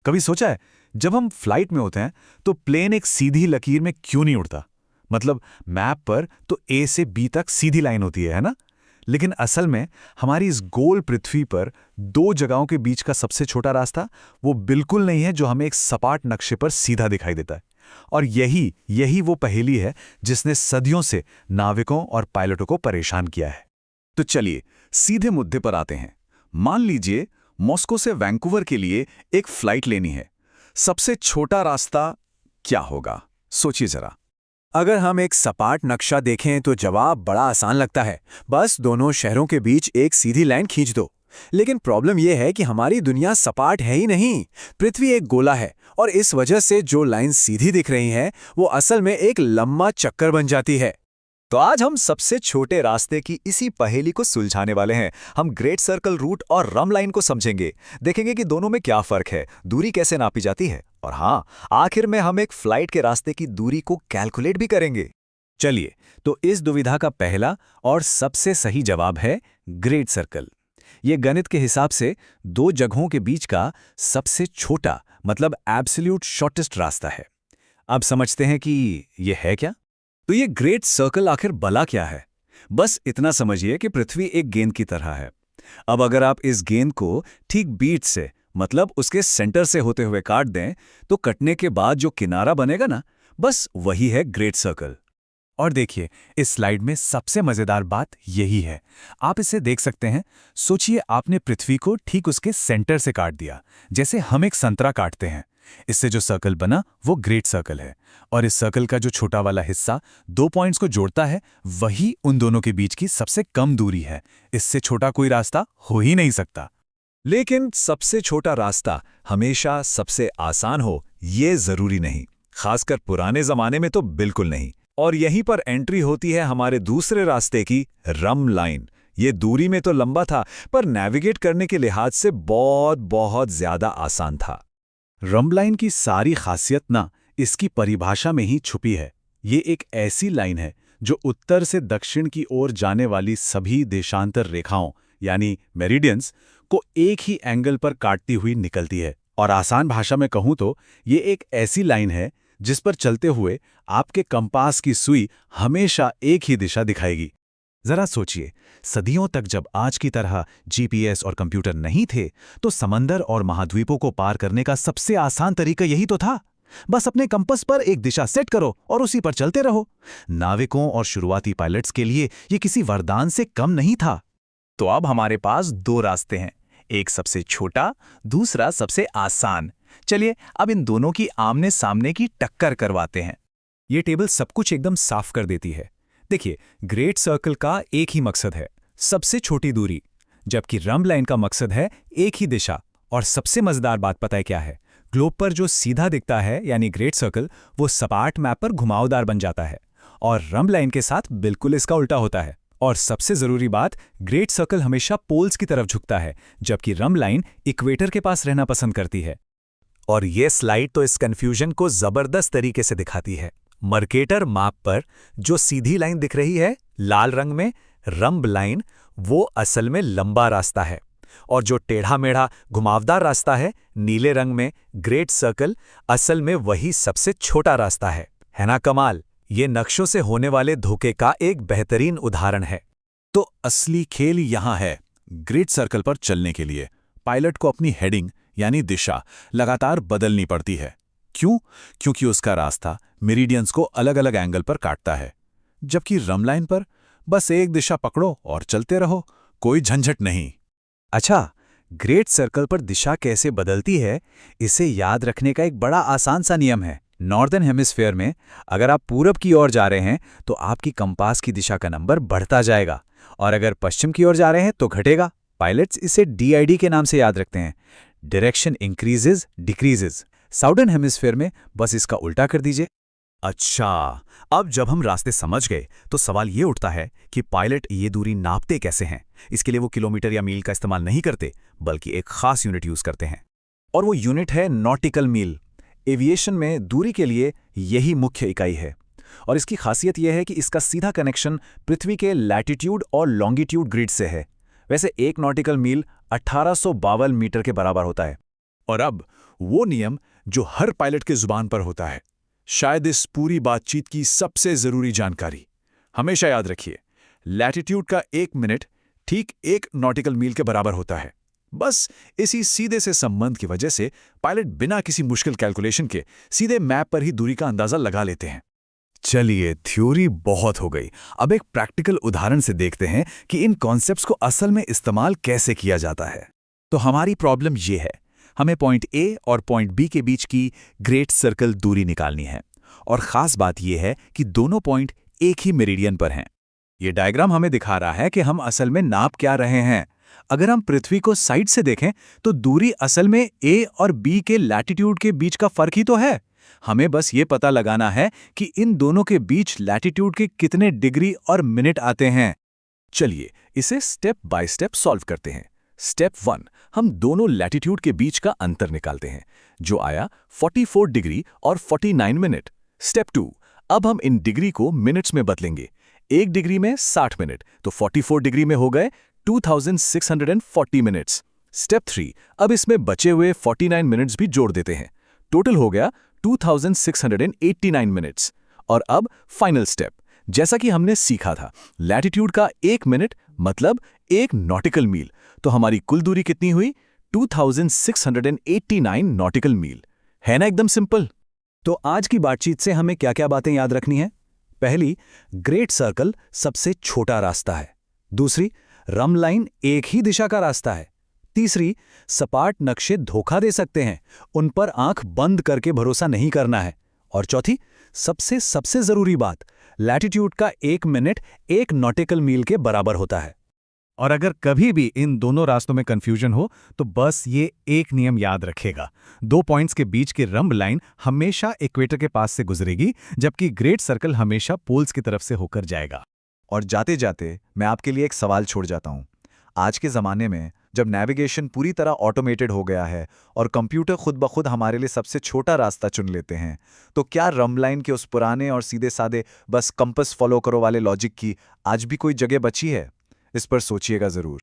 कभी सोचा है, जब हम फ्लाइट में होते हैं तो प्लेन एक सीधी लकीर में क्यों नहीं उड़ता? मतलब मैप पर तो ए से बी तक सीधी लाइन होती है ना? लेकिन असल में हमारी इस गोल पृथ्वी पर दो जगहों के बीच का सबसे छोटा रास्ता वो बिल्कुल नहीं है जो हमें एक सपाट नक्शे पर सीधा दिखाई देता है। और यही यही वो पहेली है जिसने सदियों से नाविकों और पायलटों को परेशान किया है। तो चलिए सीधे मुद्दे पर आते हैं। मान लीजिए मॉस्को से वैंकूवर के लिए एक फ्लाइट लेनी है। सबसे छोटा रास्ता क्या होगा? सोचिए जरा। अगर हम एक सपाट नक्शा देखें तो जवाब बड़ा आसान लगता है। बस दोनों शहरों के बीच एक सीधी लाइन खींच दो। लेकिन प्रॉब्लम यह है कि हमारी दुनिया सपाट है ही नहीं। पृथ्वी एक गोला है और इस वजह से जो लाइन सीधी दिख रही है वो असल में एक लंबा चक्कर बन जाती है। तो आज हम सबसे छोटे रास्ते की इसी पहेली को सुलझाने वाले हैं। हम ग्रेट सर्कल रूट और रम लाइन को समझेंगे, देखेंगे कि दोनों में क्या फर्क है, दूरी कैसे नापी जाती है, और हाँ, आखिर में हम एक फ्लाइट के रास्ते की दूरी को कैलकुलेट भी करेंगे। चलिए, तो इस दुविधा का पहला और सबसे सही जवाब है ग्रेट सर्कल। ये गणित के हिसाब से दो जगहों के बीच का सबसे छोटा मतलब एब्सोल्यूट शॉर्टेस्ट रास्ता है। अब समझते हैं कि ये है क्या। तो ये ग्रेट सर्कल आखिर भला क्या है? बस इतना समझिए कि पृथ्वी एक गेंद की तरह है। अब अगर आप इस गेंद को ठीक बीच से मतलब उसके सेंटर से होते हुए काट दें तो कटने के बाद जो किनारा बनेगा ना, बस वही है ग्रेट सर्कल। और देखिए, इस स्लाइड में सबसे मजेदार बात यही है। आप इसे देख सकते हैं। सोचिए, आपने पृथ्वी को ठीक उसके सेंटर से काट दिया, जैसे हम एक संतरा काटते हैं। इससे जो सर्कल बना वो ग्रेट सर्कल है। और इस सर्कल का जो छोटा वाला हिस्सा दो पॉइंट्स को जोड़ता है, वही उन दोनों के बीच की सबसे कम दूरी है। इससे छोटा कोई रास्ता हो ही नहीं सकता। लेकिन सबसे छोटा रास्ता हमेशा सबसे आसान हो, ये जरूरी नहीं। खासकर पुराने जमाने में तो बिल्कुल नहीं। और यहीं पर एंट्री होती है हमारे दूसरे रास्ते की, रम लाइन। ये दूरी में तो लंबा था, पर नेविगेट करने के लिहाज से बहुत बहुत ज्यादा आसान था। रम लाइन की सारी खासियत ना इसकी परिभाषा में ही छुपी है। ये एक ऐसी लाइन है जो उत्तर से दक्षिण की ओर जाने वाली सभी देशांतर रेखाओं यानी मेरिडियंस को एक ही एंगल पर काटती हुई निकलती है। और आसान भाषा में कहूं तो ये एक ऐसी लाइन है जिस पर चलते हुए आपके कंपास की सुई हमेशा एक ही दिशा दिखाएगी। जरा सोचिए, सदियों तक जब आज की तरह जीपीएस और कंप्यूटर नहीं थे, तो समंदर और महाद्वीपों को पार करने का सबसे आसान तरीका यही तो था। बस अपने कंपास पर एक दिशा सेट करो और उसी पर चलते रहो। नाविकों और शुरुआती पायलट्स के लिए ये किसी वरदान से कम नहीं था। तो अब हमारे पास दो रास्ते हैं, एक सबसे छोटा, दूसरा सबसे आसान। चलिए अब इन दोनों की आमने सामने की टक्कर करवाते हैं। ये टेबल सब कुछ एकदम साफ कर देती है। देखिए, ग्रेट सर्कल का एक ही मकसद है, सबसे छोटी दूरी, जबकि रम लाइन का मकसद है एक ही दिशा। और सबसे मजेदार बात पता है क्या है? ग्लोब पर जो सीधा दिखता है यानी ग्रेट सर्कल, वो सपाट मैप पर घुमावदार बन जाता है, और रम लाइन के साथ बिल्कुल इसका उल्टा होता है। और सबसे जरूरी बात, ग्रेट सर्कल हमेशा पोल्स की तरफ झुकता है, जबकि रम लाइन इक्वेटर के पास रहना पसंद करती है। और ये स्लाइड तो इस कंफ्यूजन को जबरदस्त तरीके से दिखाती है। मर्केटर मैप पर जो सीधी लाइन दिख रही है लाल रंग में, रंब लाइन, वो असल में लंबा रास्ता है। और जो टेढ़ा मेढ़ा घुमावदार रास्ता है नीले रंग में, ग्रेट सर्कल, असल में वही सबसे छोटा रास्ता है ना कमाल? ये नक्शों से होने वाले धोखे का एक बेहतरीन उदाहरण है। तो असली खेल यहां है। ग्रेट सर्कल पर चलने के लिए पायलट को अपनी हेडिंग यानी दिशा लगातार बदलनी पड़ती है। क्यों? क्योंकि उसका रास्ता मेरिडियंस को अलग अलग एंगल पर काटता है। जबकि रम लाइन पर बस एक दिशा पकड़ो और चलते रहो, कोई झंझट नहीं। अच्छा, ग्रेट सर्कल पर दिशा कैसे बदलती है, इसे याद रखने का एक बड़ा आसान सा नियम है। नॉर्दर्न हेमिस्फीयर में अगर आप पूरब की ओर जा रहे हैं तो आपकी कंपास की दिशा का नंबर बढ़ता जाएगा, और अगर पश्चिम की ओर जा रहे हैं तो घटेगा। पायलट्स इसे DID के नाम से याद रखते हैं, direction increases decreases. Southern hemisphere में बस इसका उल्टा कर दीजिए। अच्छा, अब जब हम रास्ते समझ गए तो सवाल ये उठता है कि पायलट ये दूरी नापते कैसे हैं। इसके लिए वो किलोमीटर या मील का इस्तेमाल नहीं करते, बल्कि एक खास यूनिट यूज करते हैं, और वो यूनिट है नॉटिकल मील। एविएशन में दूरी के लिए यही मुख्य इकाई है, और इसकी खासियत यह है कि इसका सीधा कनेक्शन पृथ्वी के लैटिट्यूड और लॉन्गिट्यूड ग्रिड से है। वैसे एक नॉटिकल मील 1852 मीटर के बराबर होता है, और अब वो नियम जो हर पायलट के जुबान पर होता है, शायद इस पूरी बातचीत की सबसे जरूरी जानकारी। हमेशा याद रखिए, लैटिट्यूड का 1 मिनट ठीक 1 नॉटिकल मील के बराबर होता है। बस इसी सीधे से संबंध की वजह से पायलट बिना किसी मुश्किल कैलकुलेशन के सीधे मैप पर ही दूरी का अंदाजा लगा लेते हैं। चलिए, थ्योरी बहुत हो गई। अब एक प्रैक्टिकल उदाहरण से देखते हैं कि इन कॉन्सेप्ट्स को असल में इस्तेमाल कैसे किया जाता है। तो हमारी प्रॉब्लम ये है, हमें पॉइंट ए और पॉइंट बी के बीच की ग्रेट सर्कल दूरी निकालनी है। और ख़ास बात यह है कि दोनों पॉइंट एक ही मेरिडियन पर हैं। ये डायग्राम हमें दिखा रहा है कि हम असल में नाप क्या रहे हैं। अगर हम पृथ्वी को साइड से देखें तो दूरी असल में ए और बी के लैटिट्यूड के बीच का फर्क ही तो है। हमें बस ये पता लगाना है कि इन दोनों के बीच लैटिट्यूड के कितने डिग्री और मिनट आते हैं। चलिए इसे स्टेप बाय स्टेप सॉल्व करते हैं। स्टेप 1, हम दोनों लैटिट्यूड के बीच का अंतर निकालते हैं, जो आया 44 डिग्री और 49 मिनट। स्टेप 2, अब हम इन डिग्री को मिनट्स में बदलेंगे। 1 डिग्री में 60 मिनट, तो 44 डिग्री में हो गए 2640 मिनट्स। स्टेप 3, अब इसमें बचे हुए 49 मिनट्स भी जोड़ देते हैं। टोटल हो गया 2689 मिनट्स। और अब फाइनल स्टेप, जैसा कि हमने सीखा था, लैटिट्यूड का 1 मिनट मतलब 1 नॉटिकल मील। तो हमारी कुल दूरी कितनी हुई? 2689 नॉटिकल मील। है ना एकदम सिंपल। तो आज की बातचीत से हमें क्या क्या बातें याद रखनी है? पहली, ग्रेट सर्कल सबसे छोटा रास्ता है। दूसरी, रम लाइन एक ही दिशा का रास्ता है। तीसरी, सपाट नक्शे धोखा दे सकते हैं, उन पर आंख बंद करके भरोसा नहीं करना है। और चौथी, सबसे जरूरी बात, लैटिट्यूड का 1 मिनट 1 नॉटिकल मील के बराबर होता है। और अगर कभी भी इन दोनों रास्तों में कंफ्यूजन हो तो बस ये एक नियम याद रखेगा, 2 पॉइंट्स के बीच की रंब लाइन हमेशा इक्वेटर के पास से गुजरेगी, जबकि ग्रेट सर्कल हमेशा पोल्स की तरफ से होकर जाएगा। और जाते जाते मैं आपके लिए एक सवाल छोड़ जाता हूं। आज के ज़माने में जब नेविगेशन पूरी तरह ऑटोमेटेड हो गया है और कंप्यूटर खुद ब खुद हमारे लिए सबसे छोटा रास्ता चुन लेते हैं, तो क्या रम लाइन के उस पुराने और सीधे सादे बस कंपस फॉलो करो वाले लॉजिक की आज भी कोई जगह बची है? इस पर सोचिएगा ज़रूर।